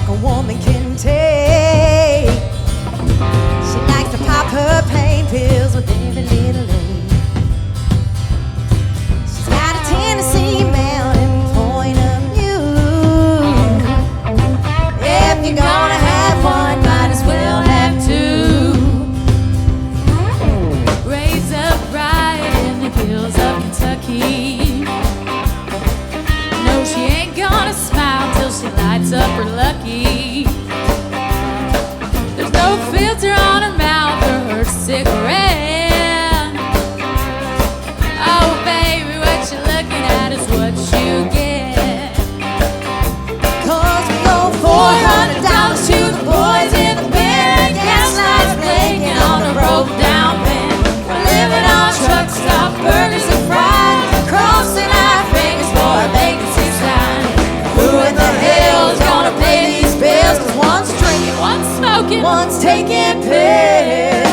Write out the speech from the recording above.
a woman can take. She likes to pop her pain pills with every little ache. She's got a Tennessee mountain point of view. If you're gonna have one, might as well have two. Raised up right in the hills of Kentucky. No, she ain't gonna smile till she lights up her lucky. There's no filter on her mouth or her cigarette. Oh, baby, what you looking at is what you get. Cause we owe $400 to the boys in the band. Gaslights blinking on the broke down van. We're living on truck stop burgers and fries, crossing our fingers for a vacancy sign. Who in the hell is gonna pay these bills? Cause one's drinking, One's smoking, one's taking pills.